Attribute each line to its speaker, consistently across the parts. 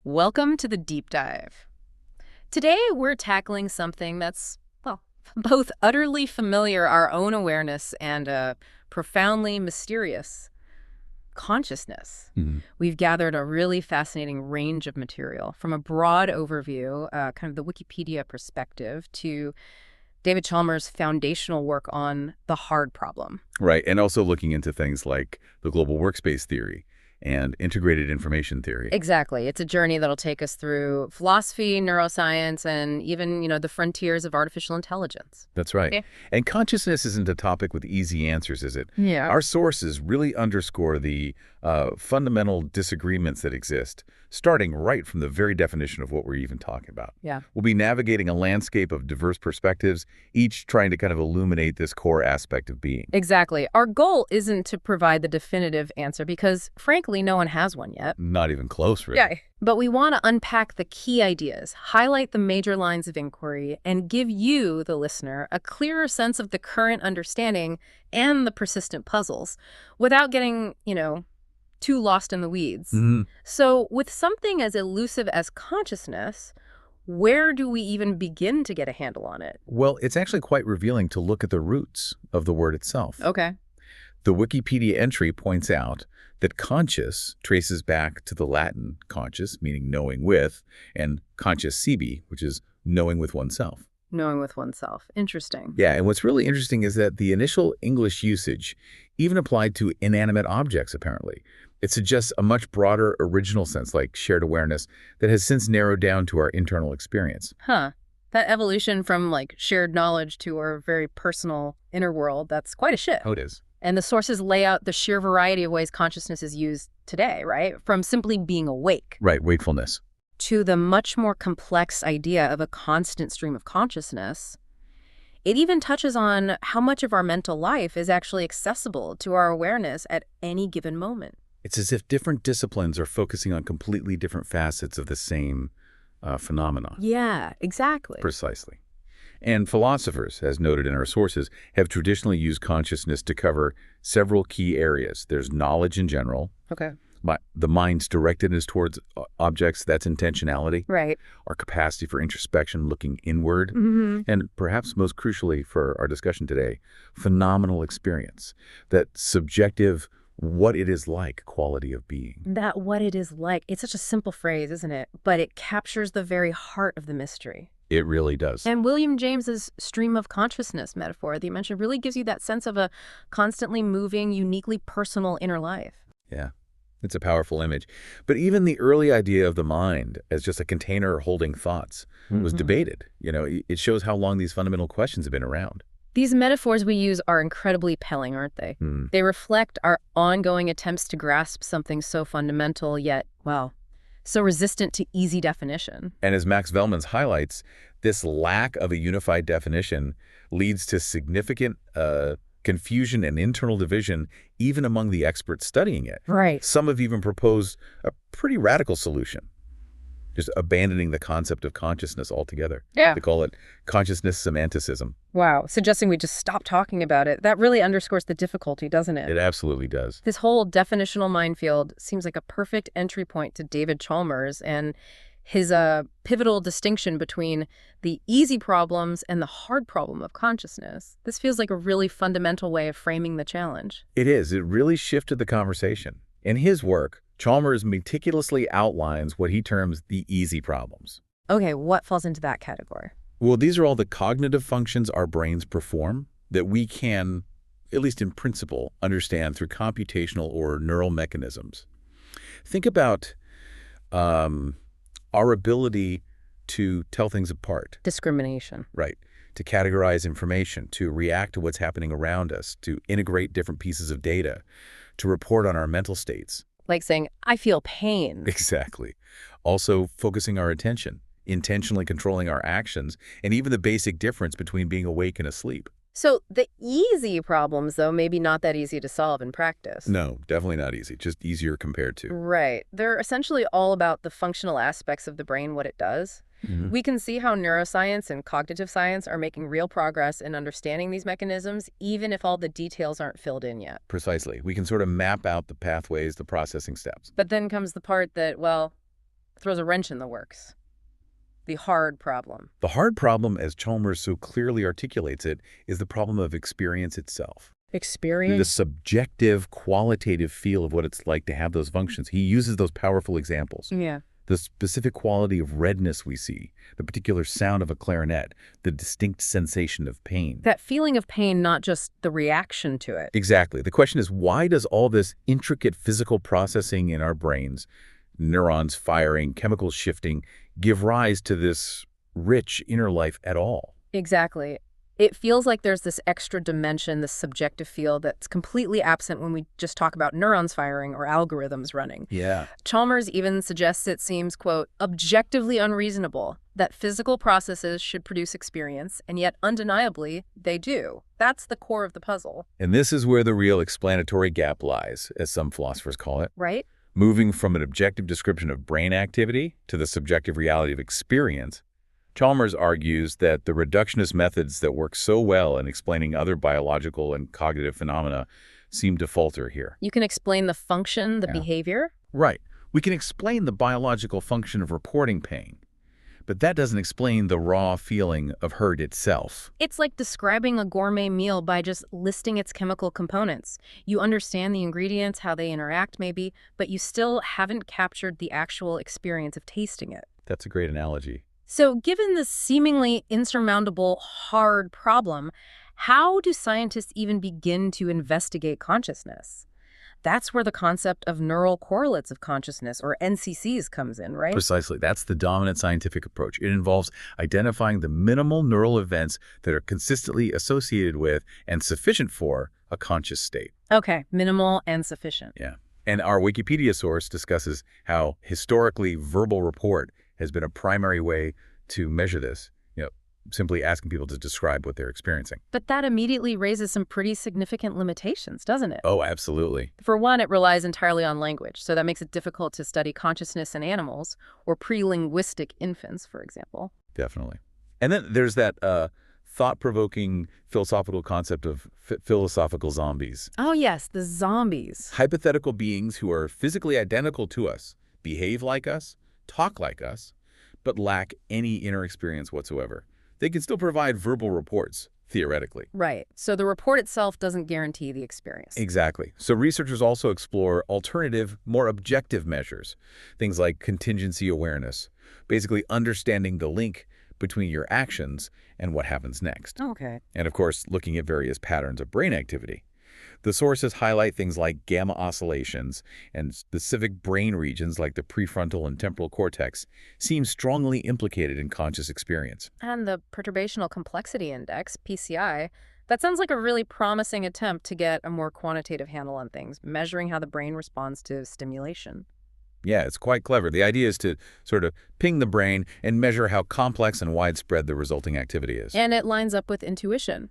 Speaker 1: Welcome to the deep dive. Today, we're tackling something that's, well, both utterly familiar our own awareness and profoundly mysterious consciousness. We've gathered a really fascinating range of material from a broad overview, kind of the Wikipedia perspective, to David Chalmers' foundational work on the hard problem.
Speaker 2: Right, and also looking into things like the global workspace theory and integrated information theory.
Speaker 1: Exactly. It's a journey that'll take us through philosophy, neuroscience, and even, the frontiers of artificial intelligence.
Speaker 2: That's right.
Speaker 1: Yeah.
Speaker 2: And consciousness isn't a topic with easy answers, is it?
Speaker 1: Yeah.
Speaker 2: Our sources really underscore the fundamental disagreements that exist, starting right from the very definition of what we're even talking about.
Speaker 1: Yeah.
Speaker 2: We'll be navigating a landscape of diverse perspectives, each trying to kind of illuminate this core aspect of being.
Speaker 1: Exactly. Our goal isn't to provide the definitive answer because, frankly, no one has one yet.
Speaker 2: Not even close, really.
Speaker 1: Yeah. But we want to unpack the key ideas, highlight the major lines of inquiry, and give you, the listener, a clearer sense of the current understanding and the persistent puzzles without getting, too lost in the weeds. So with something as elusive as consciousness, where do we even begin to get a handle on it?
Speaker 2: Well, it's actually quite revealing to look at the roots of the word itself.
Speaker 1: Okay.
Speaker 2: The Wikipedia entry points out that conscious traces back to the Latin conscious, meaning knowing with, and conscious sibi, which is knowing with oneself.
Speaker 1: Knowing with oneself. Interesting.
Speaker 2: Yeah, and what's really interesting is that the initial English usage even applied to inanimate objects, apparently. It suggests a much broader original sense, like shared awareness, that has since narrowed down to our internal experience.
Speaker 1: Huh. That evolution from, shared knowledge to our very personal inner world, that's quite a shift.
Speaker 2: Oh, it is.
Speaker 1: And the sources lay out the sheer variety of ways consciousness is used today, right? From simply being awake.
Speaker 2: Right, wakefulness.
Speaker 1: To the much more complex idea of a constant stream of consciousness. It even touches on how much of our mental life is actually accessible to our awareness at any given moment.
Speaker 2: It's as if different disciplines are focusing on completely different facets of the same phenomena.
Speaker 1: Yeah, exactly.
Speaker 2: Precisely. And philosophers, as noted in our sources, have traditionally used consciousness to cover several key areas. There's knowledge in general.
Speaker 1: Okay.
Speaker 2: The mind's directedness towards objects, that's intentionality.
Speaker 1: Right.
Speaker 2: Our capacity for introspection, looking inward. And perhaps most crucially for our discussion today, phenomenal experience, that subjective what it is like quality of being.
Speaker 1: That what it is like. It's such a simple phrase, isn't it? But it captures the very heart of the mystery.
Speaker 2: It really does.
Speaker 1: And William James's stream of consciousness metaphor that you mentioned really gives you that sense of a constantly moving, uniquely personal inner life.
Speaker 2: Yeah, it's a powerful image. But even the early idea of the mind as just a container holding thoughts was debated. It shows how long these fundamental questions have been around.
Speaker 1: These metaphors we use are incredibly telling, aren't they? They reflect our ongoing attempts to grasp something so fundamental yet, so resistant to easy definition.
Speaker 2: And as Max Velman's highlights, this lack of a unified definition leads to significant confusion and internal division even among the experts studying it.
Speaker 1: Right.
Speaker 2: Some have even proposed a pretty radical solution, just abandoning the concept of consciousness altogether.
Speaker 1: Yeah.
Speaker 2: They call it consciousness semanticism.
Speaker 1: Wow. Suggesting we just stop talking about it. That really underscores the difficulty, doesn't it?
Speaker 2: It absolutely does.
Speaker 1: This whole definitional minefield seems like a perfect entry point to David Chalmers and his pivotal distinction between the easy problems and the hard problem of consciousness. This feels like a really fundamental way of framing the challenge.
Speaker 2: It is. It really shifted the conversation. In his work, Chalmers meticulously outlines what he terms the easy problems.
Speaker 1: Okay, what falls into that category?
Speaker 2: Well, these are all the cognitive functions our brains perform that we can, at least in principle, understand through computational or neural mechanisms. Think about our ability to tell things apart.
Speaker 1: Discrimination.
Speaker 2: Right. To categorize information, to react to what's happening around us, to integrate different pieces of data, to report on our mental states.
Speaker 1: Like saying, I feel pain.
Speaker 2: Exactly. Also focusing our attention, intentionally controlling our actions, and even the basic difference between being awake and asleep.
Speaker 1: So the easy problems, though, maybe not that easy to solve in practice.
Speaker 2: No, definitely not easy, just easier compared to.
Speaker 1: Right. They're essentially all about the functional aspects of the brain, what it does. We can see how neuroscience and cognitive science are making real progress in understanding these mechanisms, even if all the details aren't filled in yet.
Speaker 2: Precisely. We can sort of map out the pathways, the processing steps.
Speaker 1: But then comes the part that, throws a wrench in the works. The hard problem.
Speaker 2: The hard problem, as Chalmers so clearly articulates it, is the problem of experience itself. The
Speaker 1: Experience?
Speaker 2: subjective, qualitative feel of what it's like to have those functions. He uses those powerful examples.
Speaker 1: Yeah.
Speaker 2: The specific quality of redness we see, the particular sound of a clarinet, the distinct sensation of pain.
Speaker 1: That feeling of pain, not just the reaction to it.
Speaker 2: Exactly. The question is, why does all this intricate physical processing in our brains, neurons firing, chemicals shifting, give rise to this rich inner life at all?
Speaker 1: Exactly. It feels like there's this extra dimension, this subjective feel that's completely absent when we just talk about neurons firing or algorithms running.
Speaker 2: Yeah.
Speaker 1: Chalmers even suggests it seems, quote, objectively unreasonable that physical processes should produce experience, and yet undeniably they do. That's the core of the puzzle.
Speaker 2: And this is where the real explanatory gap lies, as some philosophers call it.
Speaker 1: Right?
Speaker 2: Moving from an objective description of brain activity to the subjective reality of experience, Chalmers argues that the reductionist methods that work so well in explaining other biological and cognitive phenomena seem to falter here.
Speaker 1: You can explain the function, the behavior.
Speaker 2: Right. We can explain the biological function of reporting pain, but that doesn't explain the raw feeling of hurt itself.
Speaker 1: It's like describing a gourmet meal by just listing its chemical components. You understand the ingredients, how they interact maybe, but you still haven't captured the actual experience of tasting it.
Speaker 2: That's a great analogy.
Speaker 1: So given this seemingly insurmountable, hard problem, how do scientists even begin to investigate consciousness? That's where the concept of neural correlates of consciousness, or NCCs, comes in, right?
Speaker 2: Precisely. That's the dominant scientific approach. It involves identifying the minimal neural events that are consistently associated with and sufficient for a conscious state.
Speaker 1: Okay, minimal and sufficient.
Speaker 2: Yeah. And our Wikipedia source discusses how historically verbal report has been a primary way to measure this, simply asking people to describe what they're experiencing.
Speaker 1: But that immediately raises some pretty significant limitations, doesn't it?
Speaker 2: Oh, absolutely.
Speaker 1: For one, it relies entirely on language, so that makes it difficult to study consciousness in animals or pre-linguistic infants, for example.
Speaker 2: Definitely. And then there's that thought-provoking philosophical concept of philosophical zombies.
Speaker 1: Oh yes, the zombies.
Speaker 2: Hypothetical beings who are physically identical to us, behave like us, talk like us, but lack any inner experience whatsoever. They can still provide verbal reports, theoretically.
Speaker 1: Right. So the report itself doesn't guarantee the experience.
Speaker 2: Exactly. So researchers also explore alternative, more objective measures, things like contingency awareness, basically understanding the link between your actions and what happens next.
Speaker 1: Okay.
Speaker 2: And of course, looking at various patterns of brain activity. The sources highlight things like gamma oscillations, and specific brain regions like the prefrontal and temporal cortex seem strongly implicated in conscious experience.
Speaker 1: And the perturbational complexity index, PCI, that sounds like a really promising attempt to get a more quantitative handle on things, measuring how the brain responds to stimulation.
Speaker 2: Yeah, it's quite clever. The idea is to sort of ping the brain and measure how complex and widespread the resulting activity is.
Speaker 1: And it lines up with intuition,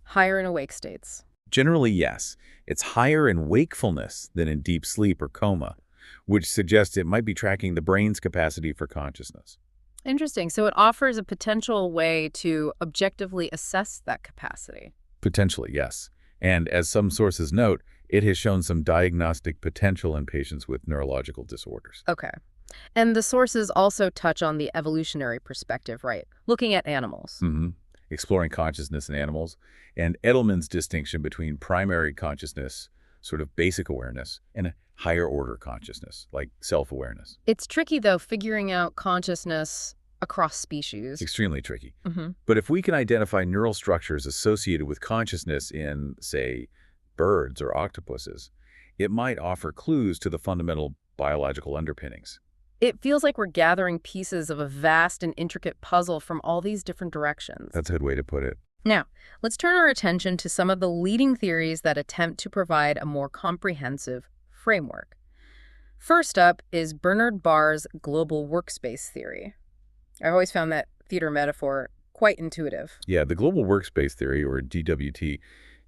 Speaker 1: higher in awake states.
Speaker 2: Generally, yes. It's higher in wakefulness than in deep sleep or coma, which suggests it might be tracking the brain's capacity for consciousness.
Speaker 1: Interesting. So it offers a potential way to objectively assess that capacity.
Speaker 2: Potentially, yes. And as some sources note, it has shown some diagnostic potential in patients with neurological disorders.
Speaker 1: Okay. And the sources also touch on the evolutionary perspective, right? Looking at animals.
Speaker 2: Exploring consciousness in animals, and Edelman's distinction between primary consciousness, sort of basic awareness, and a higher order consciousness, like self-awareness.
Speaker 1: It's tricky, though, figuring out consciousness across species.
Speaker 2: Extremely tricky. But if we can identify neural structures associated with consciousness in, say, birds or octopuses, it might offer clues to the fundamental biological underpinnings.
Speaker 1: It feels like we're gathering pieces of a vast and intricate puzzle from all these different directions.
Speaker 2: That's a good way to put it.
Speaker 1: Now, let's turn our attention to some of the leading theories that attempt to provide a more comprehensive framework. First up is Bernard Bahr's global workspace theory. I've always found that theater metaphor quite intuitive.
Speaker 2: Yeah, the global workspace theory, or DWT,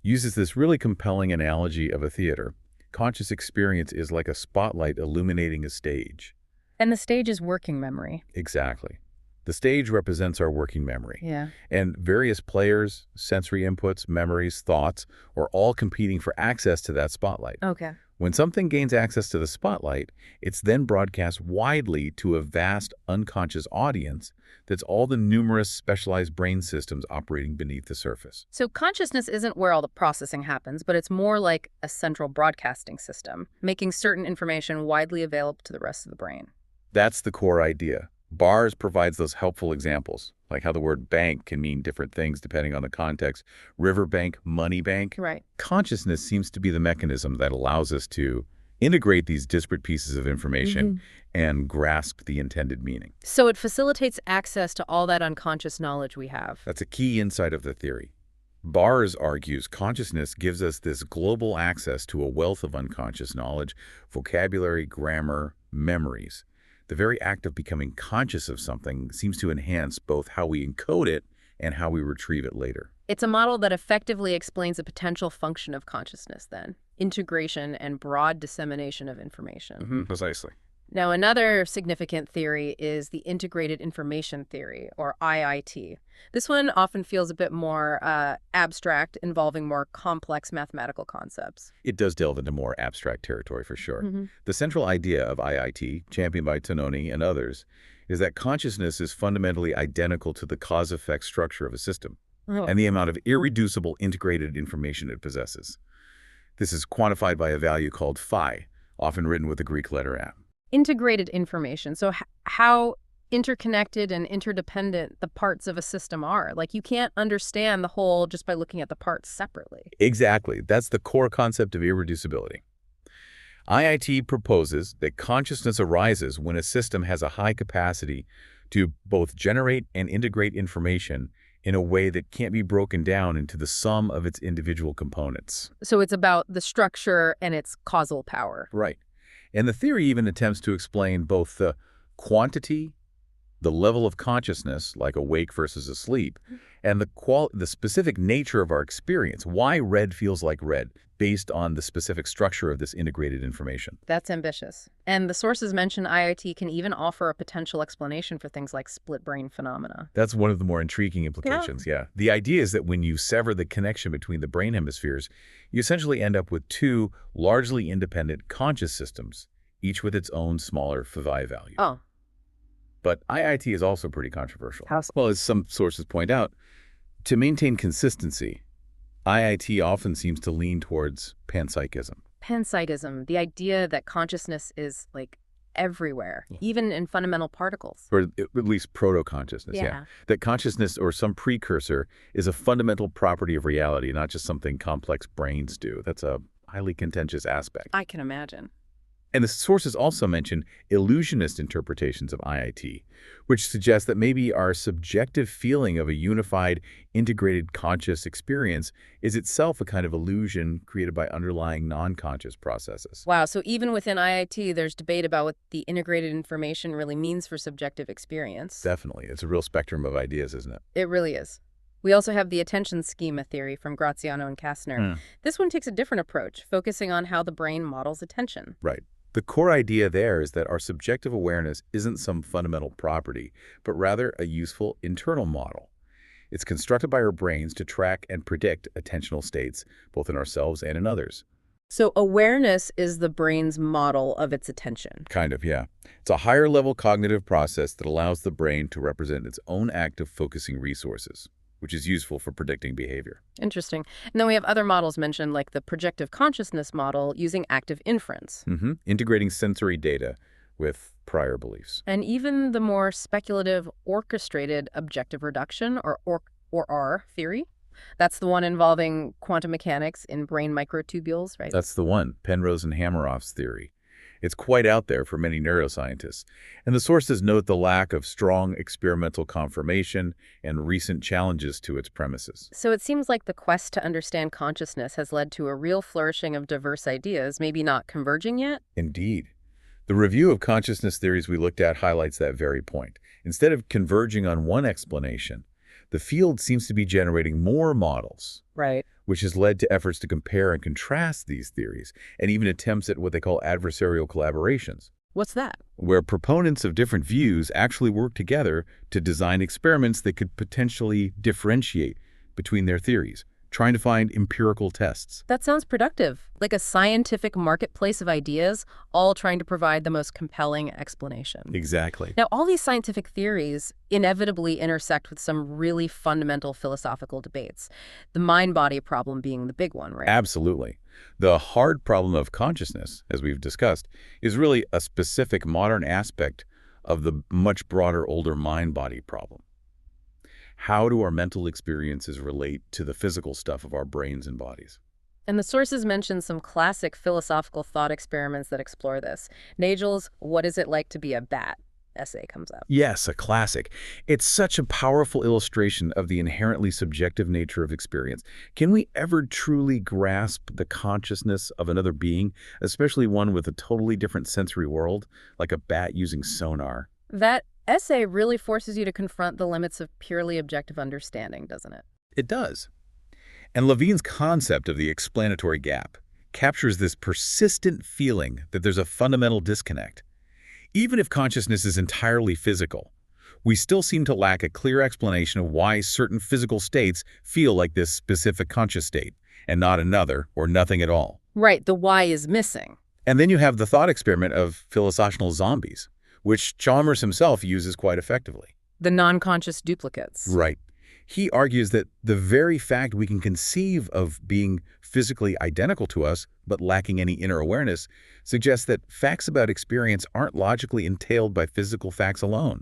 Speaker 2: uses this really compelling analogy of a theater. Conscious experience is like a spotlight illuminating a stage.
Speaker 1: And the stage is working memory.
Speaker 2: Exactly. The stage represents our working memory.
Speaker 1: Yeah.
Speaker 2: And various players, sensory inputs, memories, thoughts are all competing for access to that spotlight.
Speaker 1: Okay.
Speaker 2: When something gains access to the spotlight, it's then broadcast widely to a vast unconscious audience that's all the numerous specialized brain systems operating beneath the surface.
Speaker 1: So consciousness isn't where all the processing happens, but it's more like a central broadcasting system, making certain information widely available to the rest of the brain.
Speaker 2: That's the core idea. Bars provides those helpful examples, like how the word bank can mean different things depending on the context. Riverbank, money bank.
Speaker 1: Right.
Speaker 2: Consciousness seems to be the mechanism that allows us to integrate these disparate pieces of information and grasp the intended meaning.
Speaker 1: So it facilitates access to all that unconscious knowledge we have.
Speaker 2: That's a key insight of the theory. Bars argues consciousness gives us this global access to a wealth of unconscious knowledge, vocabulary, grammar, memories. The very act of becoming conscious of something seems to enhance both how we encode it and how we retrieve it later.
Speaker 1: It's a model that effectively explains a potential function of consciousness then, integration and broad dissemination of information.
Speaker 2: Precisely.
Speaker 1: Now, another significant theory is the integrated information theory, or IIT. This one often feels a bit more abstract, involving more complex mathematical concepts.
Speaker 2: It does delve into more abstract territory for sure. The central idea of IIT, championed by Tononi and others, is that consciousness is fundamentally identical to the cause-effect structure of a system and the amount of irreducible integrated information it possesses. This is quantified by a value called phi, often written with the Greek letter m.
Speaker 1: Integrated information. So how interconnected and interdependent the parts of a system are. Like, you can't understand the whole just by looking at the parts separately.
Speaker 2: Exactly. That's the core concept of irreducibility. IIT proposes that consciousness arises when a system has a high capacity to both generate and integrate information in a way that can't be broken down into the sum of its individual components.
Speaker 1: So it's about the structure and its causal power.
Speaker 2: Right. And the theory even attempts to explain both the quantity, the level of consciousness, like awake versus asleep, and the specific nature of our experience, why red feels like red, based on the specific structure of this integrated information.
Speaker 1: That's ambitious. And the sources mention IIT can even offer a potential explanation for things like split brain phenomena.
Speaker 2: That's one of the more intriguing implications, yeah. The idea is that when you sever the connection between the brain hemispheres, you essentially end up with two largely independent conscious systems, each with its own smaller phi value.
Speaker 1: Oh.
Speaker 2: But IIT is also pretty controversial.
Speaker 1: How so?
Speaker 2: Well, as some sources point out, to maintain consistency, IIT often seems to lean towards panpsychism.
Speaker 1: Panpsychism, the idea that consciousness is, like, everywhere, even in fundamental particles.
Speaker 2: Or at least proto-consciousness, yeah. That consciousness or some precursor is a fundamental property of reality, not just something complex brains do. That's a highly contentious aspect.
Speaker 1: I can imagine.
Speaker 2: And the sources also mention illusionist interpretations of IIT, which suggests that maybe our subjective feeling of a unified, integrated conscious experience is itself a kind of illusion created by underlying non-conscious processes.
Speaker 1: Wow, so even within IIT, there's debate about what the integrated information really means for subjective experience.
Speaker 2: Definitely. It's a real spectrum of ideas, isn't it?
Speaker 1: It really is. We also have the attention schema theory from Graziano and Kastner. This one takes a different approach, focusing on how the brain models attention.
Speaker 2: Right. The core idea there is that our subjective awareness isn't some fundamental property, but rather a useful internal model. It's constructed by our brains to track and predict attentional states, both in ourselves and in others.
Speaker 1: So awareness is the brain's model of its attention.
Speaker 2: Kind of, yeah. It's a higher-level cognitive process that allows the brain to represent its own act of focusing resources, which is useful for predicting behavior.
Speaker 1: Interesting. And then we have other models mentioned, like the projective consciousness model using active inference.
Speaker 2: Integrating sensory data with prior beliefs.
Speaker 1: And even the more speculative orchestrated objective reduction, or OR theory. That's the one involving quantum mechanics in brain microtubules, right?
Speaker 2: That's the one, Penrose and Hameroff's theory. It's quite out there for many neuroscientists, and the sources note the lack of strong experimental confirmation and recent challenges to its premises.
Speaker 1: So it seems like the quest to understand consciousness has led to a real flourishing of diverse ideas, maybe not converging yet?
Speaker 2: Indeed. The review of consciousness theories we looked at highlights that very point. Instead of converging on one explanation, the field seems to be generating more models.
Speaker 1: Right.
Speaker 2: Which has led to efforts to compare and contrast these theories, and even attempts at what they call adversarial collaborations.
Speaker 1: What's that?
Speaker 2: Where proponents of different views actually work together to design experiments that could potentially differentiate between their theories, trying to find empirical tests.
Speaker 1: That sounds productive, like a scientific marketplace of ideas, all trying to provide the most compelling explanation.
Speaker 2: Exactly.
Speaker 1: Now, all these scientific theories inevitably intersect with some really fundamental philosophical debates, the mind-body problem being the big one, right?
Speaker 2: Absolutely. The hard problem of consciousness, as we've discussed, is really a specific modern aspect of the much broader older mind-body problem. How do our mental experiences relate to the physical stuff of our brains and bodies?
Speaker 1: And the sources mention some classic philosophical thought experiments that explore this. Nagel's What Is It Like to Be a Bat essay comes up.
Speaker 2: Yes, a classic. It's such a powerful illustration of the inherently subjective nature of experience. Can we ever truly grasp the consciousness of another being, especially one with a totally different sensory world, like a bat using sonar?
Speaker 1: That essay really forces you to confront the limits of purely objective understanding, doesn't it?
Speaker 2: It does. And Levine's concept of the explanatory gap captures this persistent feeling that there's a fundamental disconnect. Even if consciousness is entirely physical, we still seem to lack a clear explanation of why certain physical states feel like this specific conscious state, and not another or nothing at all.
Speaker 1: Right, the why is missing.
Speaker 2: And then you have the thought experiment of philosophical zombies, which Chalmers himself uses quite effectively.
Speaker 1: The non-conscious duplicates.
Speaker 2: Right. He argues that the very fact we can conceive of being physically identical to us, but lacking any inner awareness, suggests that facts about experience aren't logically entailed by physical facts alone.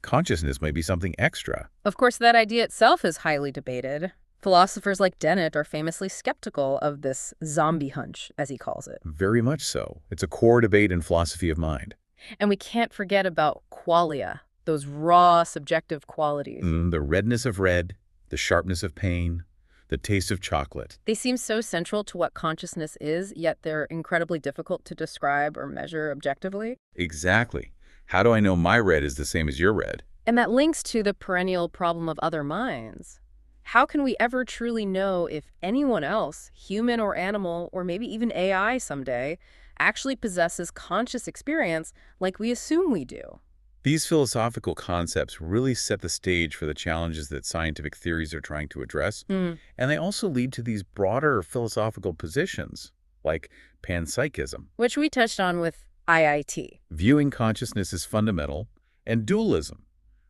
Speaker 2: Consciousness may be something extra.
Speaker 1: Of course, that idea itself is highly debated. Philosophers like Dennett are famously skeptical of this zombie hunch, as he calls it.
Speaker 2: Very much so. It's a core debate in philosophy of mind.
Speaker 1: And we can't forget about qualia, those raw, subjective qualities.
Speaker 2: The redness of red, the sharpness of pain, the taste of chocolate.
Speaker 1: They seem so central to what consciousness is, yet they're incredibly difficult to describe or measure objectively.
Speaker 2: Exactly. How do I know my red is the same as your red?
Speaker 1: And that links to the perennial problem of other minds. How can we ever truly know if anyone else, human or animal, or maybe even AI someday, actually possesses conscious experience like we assume we do?
Speaker 2: These philosophical concepts really set the stage for the challenges that scientific theories are trying to address, and they also lead to these broader philosophical positions, like panpsychism,
Speaker 1: which we touched on with IIT.
Speaker 2: Viewing consciousness as fundamental, and dualism,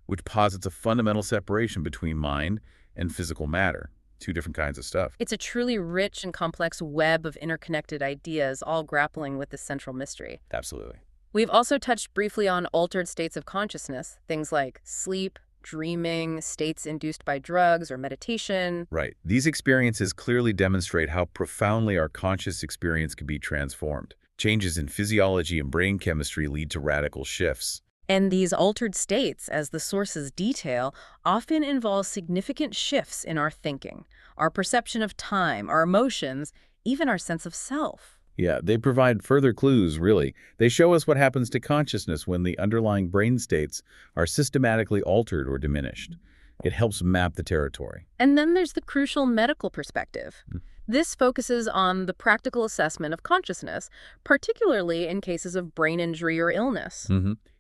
Speaker 2: which posits a fundamental separation between mind and physical matter, two different kinds of stuff.
Speaker 1: It's a truly rich and complex web of interconnected ideas, all grappling with this central mystery.
Speaker 2: Absolutely.
Speaker 1: We've also touched briefly on altered states of consciousness, things like sleep, dreaming, states induced by drugs or meditation.
Speaker 2: Right. These experiences clearly demonstrate how profoundly our conscious experience can be transformed. Changes in physiology and brain chemistry lead to radical shifts.
Speaker 1: And these altered states, as the sources detail, often involve significant shifts in our thinking, our perception of time, our emotions, even our sense of self.
Speaker 2: Yeah, they provide further clues, really. They show us what happens to consciousness when the underlying brain states are systematically altered or diminished. It helps map the territory.
Speaker 1: And then there's the crucial medical perspective. This focuses on the practical assessment of consciousness, particularly in cases of brain injury or illness.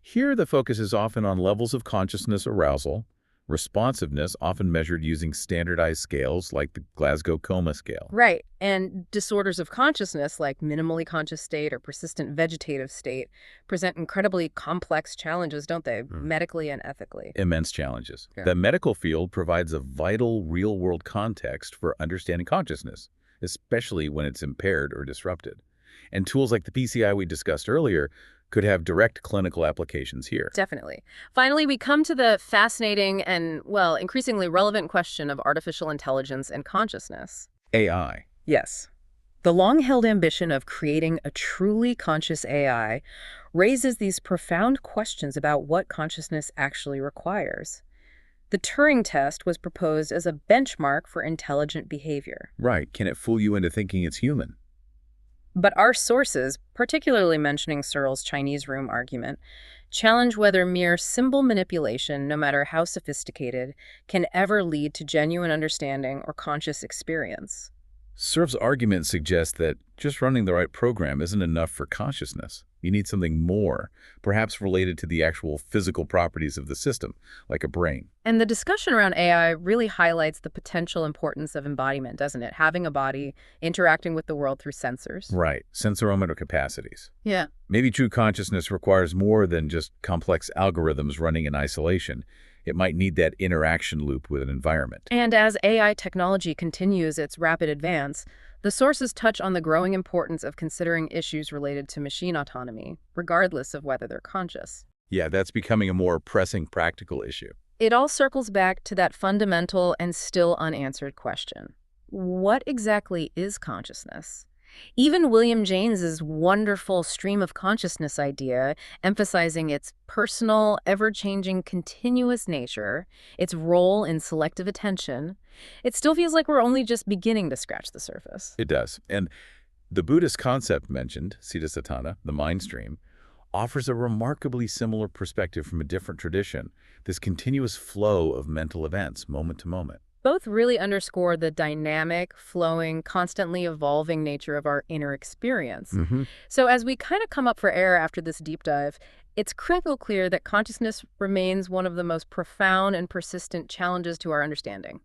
Speaker 2: Here, the focus is often on levels of consciousness arousal, responsiveness, often measured using standardized scales like the Glasgow Coma Scale.
Speaker 1: Right, and disorders of consciousness like minimally conscious state or persistent vegetative state present incredibly complex challenges, don't they, medically and ethically?
Speaker 2: Immense challenges.
Speaker 1: Yeah.
Speaker 2: The medical field provides a vital real-world context for understanding consciousness, especially when it's impaired or disrupted. And tools like the PCI we discussed earlier could have direct clinical applications here.
Speaker 1: Definitely. Finally, we come to the fascinating and, well, increasingly relevant question of artificial intelligence and consciousness.
Speaker 2: AI.
Speaker 1: Yes. The long-held ambition of creating a truly conscious AI raises these profound questions about what consciousness actually requires. The Turing test was proposed as a benchmark for intelligent behavior.
Speaker 2: Right. Can it fool you into thinking it's human?
Speaker 1: But our sources, particularly mentioning Searle's Chinese room argument, challenge whether mere symbol manipulation, no matter how sophisticated, can ever lead to genuine understanding or conscious experience.
Speaker 2: Cerf's argument suggests that just running the right program isn't enough for consciousness. You need something more, perhaps related to the actual physical properties of the system, like a brain.
Speaker 1: And the discussion around AI really highlights the potential importance of embodiment, doesn't it? Having a body, interacting with the world through sensors.
Speaker 2: Right, sensoromotor capacities.
Speaker 1: Yeah.
Speaker 2: Maybe true consciousness requires more than just complex algorithms running in isolation. It might need that interaction loop with an environment.
Speaker 1: And as AI technology continues its rapid advance, the sources touch on the growing importance of considering issues related to machine autonomy, regardless of whether they're conscious.
Speaker 2: Yeah, that's becoming a more pressing practical issue.
Speaker 1: It all circles back to that fundamental and still unanswered question. What exactly is consciousness? Even William James's wonderful stream of consciousness idea, emphasizing its personal, ever-changing, continuous nature, its role in selective attention, it still feels like we're only just beginning to scratch the surface.
Speaker 2: It does. And the Buddhist concept mentioned, Siddhasatthana, the mind stream, offers a remarkably similar perspective from a different tradition, this continuous flow of mental events, moment to moment.
Speaker 1: Both really underscore the dynamic, flowing, constantly evolving nature of our inner experience. So as we kind of come up for air after this deep dive, it's crystal clear that consciousness remains one of the most profound and persistent challenges to our understanding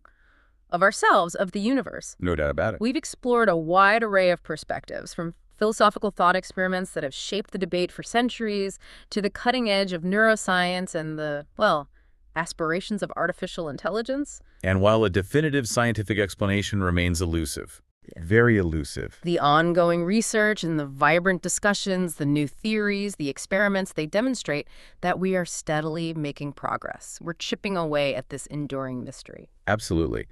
Speaker 1: of ourselves, of the universe.
Speaker 2: No doubt about it.
Speaker 1: We've explored a wide array of perspectives, from philosophical thought experiments that have shaped the debate for centuries to the cutting edge of neuroscience and the, well, aspirations of artificial intelligence.
Speaker 2: And while a definitive scientific explanation remains elusive, very elusive,
Speaker 1: The ongoing research and the vibrant discussions, the new theories, the experiments, they demonstrate that we are steadily making progress. We're chipping away at this enduring mystery.
Speaker 2: absolutely.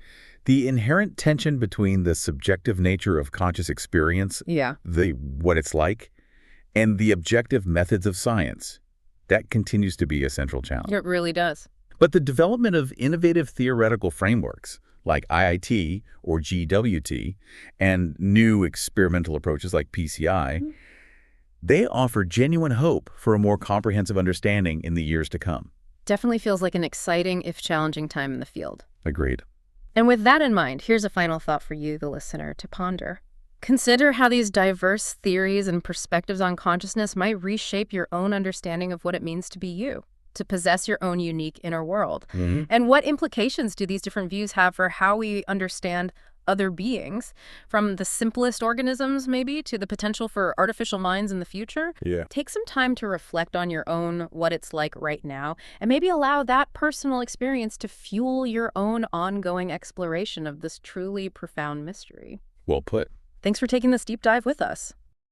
Speaker 2: The inherent tension between the subjective nature of conscious experience,
Speaker 1: Yeah.
Speaker 2: what it's like, and the objective methods of science, that continues to be a central challenge.
Speaker 1: It really does.
Speaker 2: But the development of innovative theoretical frameworks like IIT or GWT and new experimental approaches like PCI, they offer genuine hope for a more comprehensive understanding in the years to come.
Speaker 1: Definitely feels like an exciting, if challenging, time in the field.
Speaker 2: Agreed.
Speaker 1: And with that in mind, here's a final thought for you, the listener, to ponder. Consider how these diverse theories and perspectives on consciousness might reshape your own understanding of what it means to be you, to possess your own unique inner world. And what implications do these different views have for how we understand other beings, from the simplest organisms maybe to the potential for artificial minds in the future?
Speaker 2: Yeah.
Speaker 1: Take some time to reflect on your own what it's like right now, and maybe allow that personal experience to fuel your own ongoing exploration of this truly profound mystery.
Speaker 2: Well put.
Speaker 1: Thanks for taking this deep dive with us.